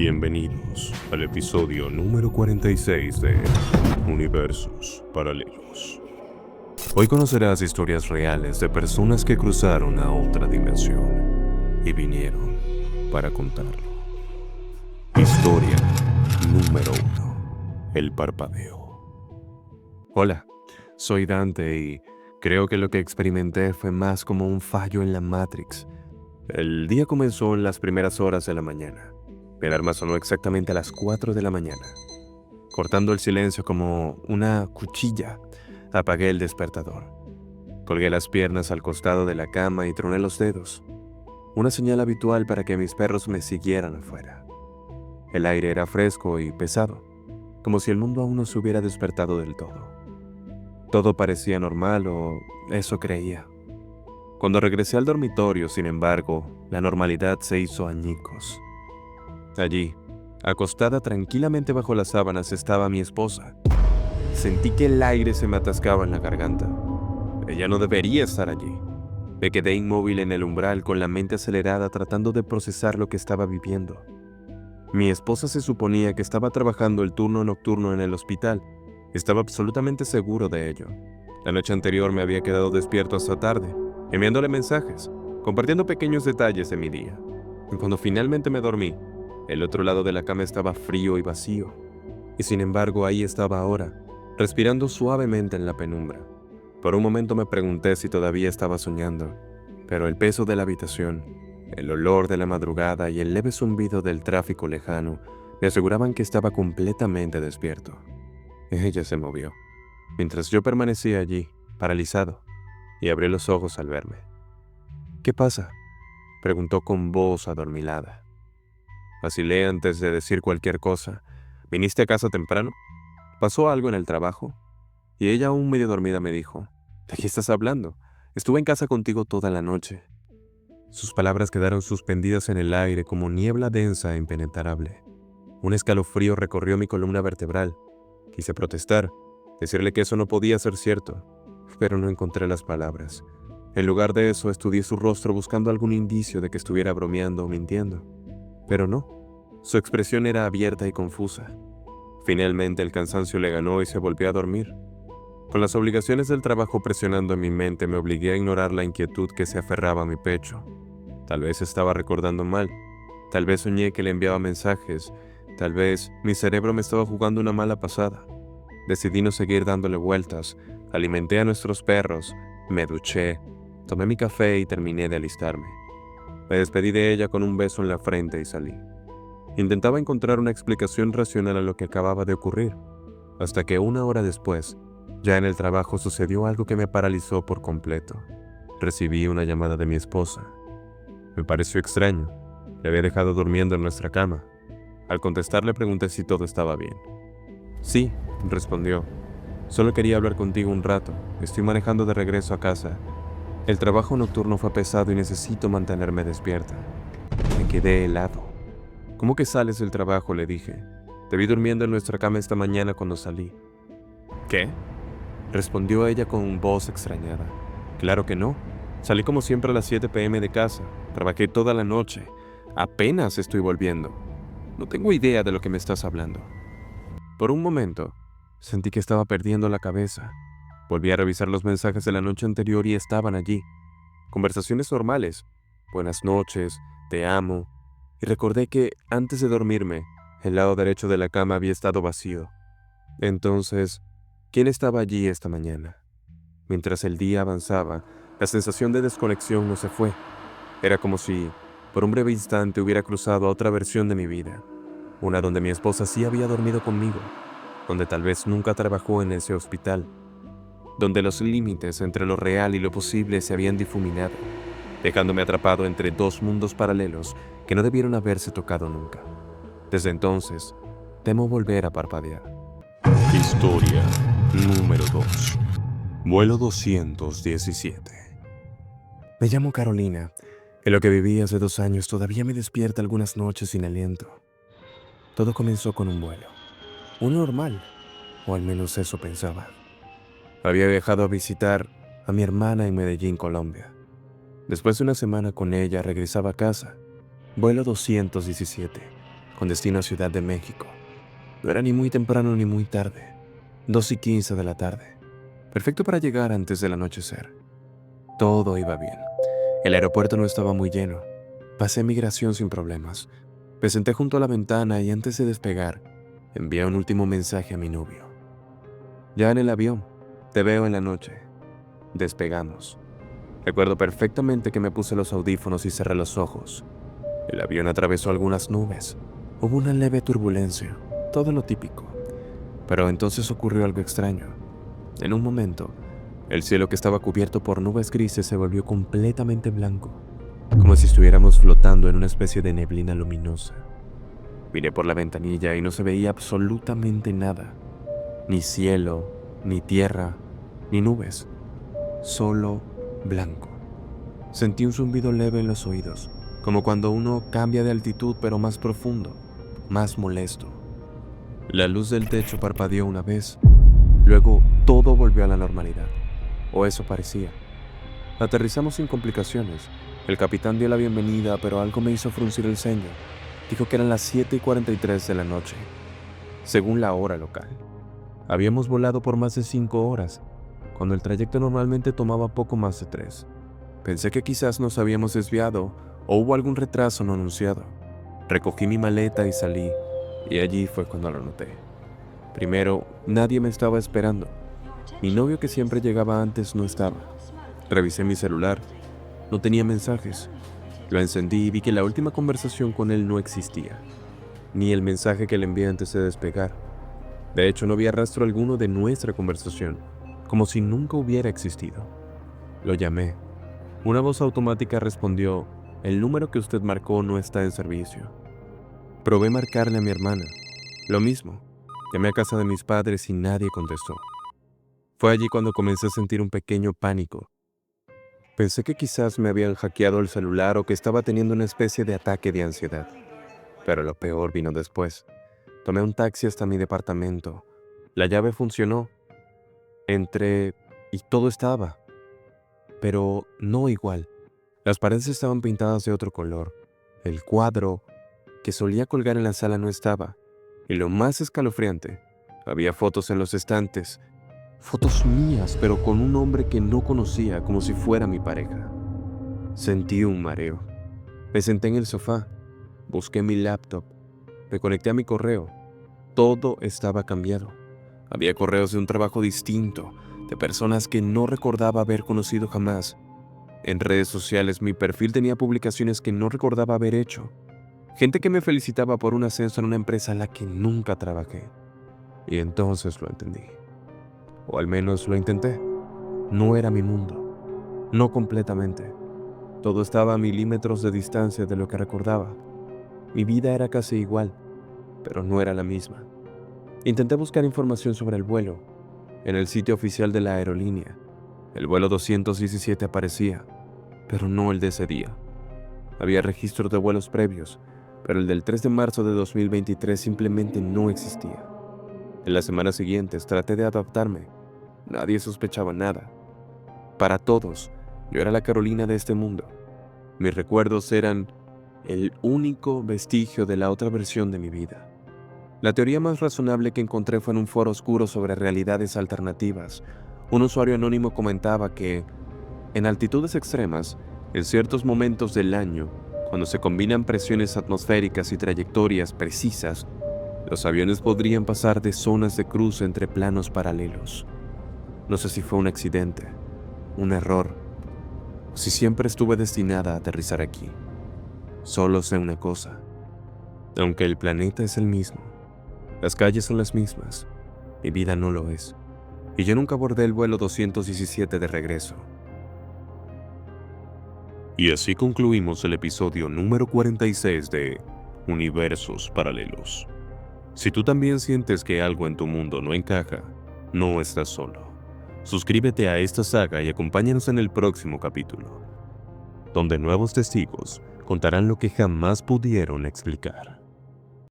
Bienvenidos al episodio número 46 de Universos Paralelos. Hoy conocerás historias reales de personas que cruzaron a otra dimensión y vinieron para contarlo. Historia número 1. El parpadeo. Hola, soy Dante y creo que lo que experimenté fue más como un fallo en la Matrix. El día comenzó en las primeras horas de la mañana. Mi alarma sonó exactamente a las 4 de la mañana. Cortando el silencio como una cuchilla, apagué el despertador. Colgué las piernas al costado de la cama y troné los dedos. Una señal habitual para que mis perros me siguieran afuera. El aire era fresco y pesado, como si el mundo aún no se hubiera despertado del todo. Todo parecía normal, o eso creía. Cuando regresé al dormitorio, sin embargo, la normalidad se hizo añicos. Allí, acostada tranquilamente bajo las sábanas, estaba mi esposa. Sentí que el aire se me atascaba en la garganta. Ella no debería estar allí. Me quedé inmóvil en el umbral con la mente acelerada tratando de procesar lo que estaba viviendo. Mi esposa se suponía que estaba trabajando el turno nocturno en el hospital. Estaba absolutamente seguro de ello. La noche anterior me había quedado despierto hasta tarde, enviándole mensajes, compartiendo pequeños detalles de mi día. Y cuando finalmente me dormí, el otro lado de la cama estaba frío y vacío. Y sin embargo, ahí estaba ahora, respirando suavemente en la penumbra. Por un momento me pregunté si todavía estaba soñando, pero el peso de la habitación, el olor de la madrugada y el leve zumbido del tráfico lejano me aseguraban que estaba completamente despierto. Ella se movió, mientras yo permanecía allí, paralizado, y abrió los ojos al verme. «¿Qué pasa?», preguntó con voz adormilada. Vacilé antes de decir cualquier cosa. «¿Viniste a casa temprano? ¿Pasó algo en el trabajo?». Y ella, aún medio dormida, me dijo: «¿De qué estás hablando? Estuve en casa contigo toda la noche». Sus palabras quedaron suspendidas en el aire como niebla densa e impenetrable. Un escalofrío recorrió mi columna vertebral. Quise protestar, decirle que eso no podía ser cierto, pero no encontré las palabras. En lugar de eso, estudié su rostro buscando algún indicio de que estuviera bromeando o mintiendo. Pero no, su expresión era abierta y confusa. Finalmente el cansancio le ganó y se volvió a dormir. Con las obligaciones del trabajo presionando en mi mente, me obligué a ignorar la inquietud que se aferraba a mi pecho. Tal vez estaba recordando mal, tal vez soñé que le enviaba mensajes, tal vez mi cerebro me estaba jugando una mala pasada. Decidí no seguir dándole vueltas, alimenté a nuestros perros, me duché, tomé mi café y terminé de alistarme. Me despedí de ella con un beso en la frente y salí. Intentaba encontrar una explicación racional a lo que acababa de ocurrir, hasta que una hora después, ya en el trabajo, sucedió algo que me paralizó por completo. Recibí una llamada de mi esposa. Me pareció extraño. Le había dejado durmiendo en nuestra cama. Al contestar le pregunté si todo estaba bien. «Sí», respondió. «Solo quería hablar contigo un rato. Estoy manejando de regreso a casa. El trabajo nocturno fue pesado y necesito mantenerme despierta». Me quedé helado. «¿Cómo que sales del trabajo?», le dije. «Te vi durmiendo en nuestra cama esta mañana cuando salí». «¿Qué?», respondió ella con voz extrañada. «Claro que no. Salí como siempre a las 7 p.m. de casa. Trabajé toda la noche. Apenas estoy volviendo. No tengo idea de lo que me estás hablando». Por un momento, sentí que estaba perdiendo la cabeza. Volví a revisar los mensajes de la noche anterior y estaban allí. Conversaciones normales. «Buenas noches», «Te amo». Y recordé que, antes de dormirme, el lado derecho de la cama había estado vacío. Entonces, ¿quién estaba allí esta mañana? Mientras el día avanzaba, la sensación de desconexión no se fue. Era como si, por un breve instante, hubiera cruzado a otra versión de mi vida. Una donde mi esposa sí había dormido conmigo, donde tal vez nunca trabajó en ese hospital, donde los límites entre lo real y lo posible se habían difuminado, dejándome atrapado entre dos mundos paralelos que no debieron haberse tocado nunca. Desde entonces, temo volver a parpadear. Historia número 2. Vuelo 217. Me llamo Carolina, y lo que viví hace 2 años todavía me despierta algunas noches sin aliento. Todo comenzó con un vuelo. Uno normal, o al menos eso pensaba. Había viajado a visitar a mi hermana en Medellín, Colombia. Después de una semana con ella, regresaba a casa. Vuelo 217, con destino a Ciudad de México. No era ni muy temprano ni muy tarde, 2:15 de la tarde, perfecto para llegar antes del anochecer. Todo iba bien. El aeropuerto no estaba muy lleno. Pasé migración sin problemas. Me senté junto a la ventana y antes de despegar, envié un último mensaje a mi novio. Ya en el avión, te veo en la noche. Despegamos. Recuerdo perfectamente que me puse los audífonos y cerré los ojos. El avión atravesó algunas nubes. Hubo una leve turbulencia, todo lo típico. Pero entonces ocurrió algo extraño. En un momento, el cielo que estaba cubierto por nubes grises se volvió completamente blanco, como si estuviéramos flotando en una especie de neblina luminosa. Miré por la ventanilla y no se veía absolutamente nada. Ni cielo, ni tierra, ni nubes. Solo blanco. Sentí un zumbido leve en los oídos, como cuando uno cambia de altitud pero más profundo, más molesto. La luz del techo parpadeó una vez, luego todo volvió a la normalidad, o eso parecía. Aterrizamos sin complicaciones. El capitán dio la bienvenida, pero algo me hizo fruncir el ceño. Dijo que eran las 7:43 de la noche, según la hora local. Habíamos volado por más de 5 horas, cuando el trayecto normalmente tomaba poco más de 3. Pensé que quizás nos habíamos desviado o hubo algún retraso no anunciado. Recogí mi maleta y salí, y allí fue cuando lo noté. Primero, nadie me estaba esperando. Mi novio, que siempre llegaba antes, no estaba. Revisé mi celular. No tenía mensajes. Lo encendí y vi que la última conversación con él no existía, ni el mensaje que le envié antes de despegar. De hecho, no había rastro alguno de nuestra conversación, como si nunca hubiera existido. Lo llamé. Una voz automática respondió: "El número que usted marcó no está en servicio". Probé marcarle a mi hermana. Lo mismo. Llamé a casa de mis padres y nadie contestó. Fue allí cuando comencé a sentir un pequeño pánico. Pensé que quizás me habían hackeado el celular o que estaba teniendo una especie de ataque de ansiedad. Pero lo peor vino después. Tomé un taxi hasta mi departamento. La llave funcionó. Entré y todo estaba, pero no igual. Las paredes estaban pintadas de otro color. El cuadro que solía colgar en la sala no estaba. Y lo más escalofriante, había fotos en los estantes. Fotos mías, pero con un hombre que no conocía, como si fuera mi pareja. Sentí un mareo. Me senté en el sofá. Busqué mi laptop. Me conecté a mi correo. Todo estaba cambiado. Había correos de un trabajo distinto, de personas que no recordaba haber conocido jamás. En redes sociales mi perfil tenía publicaciones que no recordaba haber hecho. Gente que me felicitaba por un ascenso en una empresa en la que nunca trabajé. Y entonces lo entendí. O al menos lo intenté. No era mi mundo. No completamente. Todo estaba a milímetros de distancia de lo que recordaba. Mi vida era casi igual, pero no era la misma. Intenté buscar información sobre el vuelo. En el sitio oficial de la aerolínea, el vuelo 217 aparecía, pero no el de ese día. Había registros de vuelos previos, pero el del 3 de marzo de 2023 simplemente no existía. En las semanas siguientes traté de adaptarme. Nadie sospechaba nada. Para todos, yo era la Carolina de este mundo. Mis recuerdos eran el único vestigio de la otra versión de mi vida. La teoría más razonable que encontré fue en un foro oscuro sobre realidades alternativas. Un usuario anónimo comentaba que, en altitudes extremas, en ciertos momentos del año, cuando se combinan presiones atmosféricas y trayectorias precisas, los aviones podrían pasar de zonas de cruce entre planos paralelos. No sé si fue un accidente, un error, o si siempre estuve destinada a aterrizar aquí. Solo sé una cosa: aunque el planeta es el mismo, las calles son las mismas, mi vida no lo es, y yo nunca abordé el vuelo 217 de regreso. Y así concluimos el episodio número 46 de Universos Paralelos. Si tú también sientes que algo en tu mundo no encaja, no estás solo. Suscríbete a esta saga y acompáñanos en el próximo capítulo, donde nuevos testigos contarán lo que jamás pudieron explicar.